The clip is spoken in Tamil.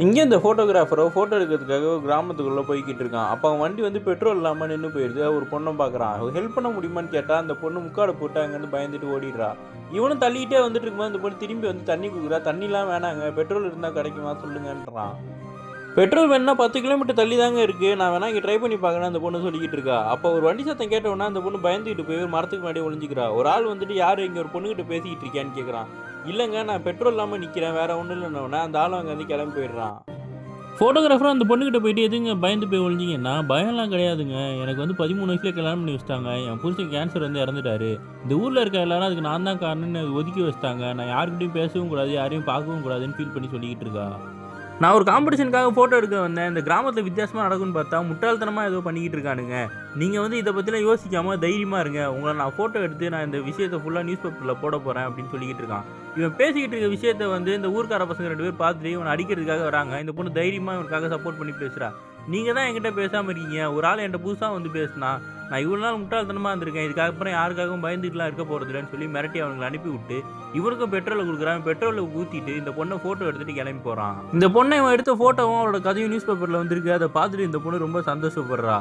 இங்கே இந்த ஃபோட்டோகிராஃபரோ ஃபோட்டோ எடுக்கிறதுக்காக ஒரு கிராமத்துக்குள்ளே போய்கிட்டு இருக்கான். அப்போ அவன் வண்டி வந்து பெட்ரோல் இல்லாமல் நின்று போயிடுது. ஒரு பொண்ணை பார்க்குறான். ஹெல்ப் பண்ண முடியுமான்னு கேட்டால் அந்த பொண்ணு முக்காடை போட்டு அங்கேருந்து பயந்துட்டு ஓடிடுறா. இவனும் தள்ளிக்கிட்டே வந்துட்டு இருக்கும்போது அந்த பொண்ணு திரும்பி வந்து தண்ணி கொடுக்குறா. தண்ணிலாம் வேணாங்க, பெட்ரோல் இருந்தால் கிடைக்குமா சொல்லுங்கன்றான். பெட்ரோல் வேணுன்னா 10 கிலோமீட்டர் தள்ளி தாங்க இருக்குது, நான் வேணா இங்கே ட்ரை பண்ணி பார்க்குறேன் அந்த பொண்ணு சொல்லிக்கிட்டு இருக்கா. அப்போ ஒரு வண்டி சத்தம் கேட்டவுடனே அந்த பொண்ணு பயந்துக்கிட்டு போய் ஒரு மரத்துக்கு முன்னாடி ஒளிஞ்சிக்கிறா. ஒரு ஆள் வந்துட்டு யார் இங்கே ஒரு பொண்ணுக்கிட்ட பேசிக்கிட்டு இருக்கியான்னு கேட்குறான். இல்லைங்க, நான் பெட்ரோல் இல்லாமல் நிற்கிறேன், வேறு ஒன்றும் இல்லைன்னொன்னே அந்த ஆளும் அங்கே வந்து கிளம்பி போயிடுறான். ஃபோட்டோகிராஃபரும் அந்த பொண்ணுக்கிட்ட போயிட்டு எதுங்க பயந்து போய் ஒழிஞ்சிங்கன்னா, பயம்லாம் கிடையாதுங்க, எனக்கு வந்து 13 வயசுலேயே கல்யாணம் பண்ணி வச்சிட்டாங்க, என் புருஷன் கேன்சர் வந்து இறந்துட்டாரு, இந்த ஊரில் இருக்க எல்லாரும் அதுக்கு நான் தான் காரணம்னு ஒதுக்கி வச்சிட்டாங்க, நான் யாருக்கிட்டையும் பேசவும் கூடாது, யாரையும் பார்க்கவும் கூடாதுன்னு ஃபீல் பண்ணி சொல்லிக்கிட்டு இருக்கா. நான் ஒரு காம்படிஷனுக்காக ஃபோட்டோ எடுக்க வந்தேன், இந்த கிராமத்தில் வித்தியாசமாக நடக்கும்னு பார்த்தா முட்டாள்தனமாக ஏதோ பண்ணிக்கிட்டு இருக்கானுங்க, நீங்கள் வந்து இதை பற்றிலாம் யோசிக்காமல் தைரியமாக இருங்க, உங்களை நான் ஃபோட்டோ எடுத்து நான் இந்த விஷயத்தை ஃபுல்லாக நியூஸ் பேப்பரில் போட போகிறேன் அப்படின்னு சொல்லிக்கிட்டு இருக்கான். இவன் பேசிக்கிட்டு இருக்க விஷயத்தை வந்து இந்த ஊர்க்கார பசங்க 2 பேர் பார்த்துட்டு இவனை அடிக்கிறதுக்காக வராங்க. இந்த பொண்ணு தைரியமாக இவனுக்காக சப்போர்ட் பண்ணி பேசுகிறா. நீங்கள் தான் என்கிட்ட பேசாமல் இருக்கீங்க, ஒரு ஆள் என்கிட்ட புதுசாக வந்து பேசினா, நான் இவ்வளோ நாள் முட்டாள்தனமாக இருந்திருக்கேன், இதுக்கப்புறம் யாருக்காகவும் பயந்துட்டுலாம் இருக்க போகிறதில்லன்னு சொல்லி மிரட்டி அவங்களை அனுப்பி விட்டு இவனுக்கும் பெட்ரோலை கொடுக்குறான். பெட்ரோலை ஊற்றிட்டு இந்த பொண்ணை ஃபோட்டோ எடுத்துகிட்டு கிளம்பி போகிறான். இந்த பொண்ணை இவன் எடுத்த ஃபோட்டோவும் அவளோட கதையும் நியூஸ் பேப்பரில் வந்திருக்கு. அதை பார்த்துட்டு இந்த பொண்ணு ரொம்ப சந்தோஷப்படுறா.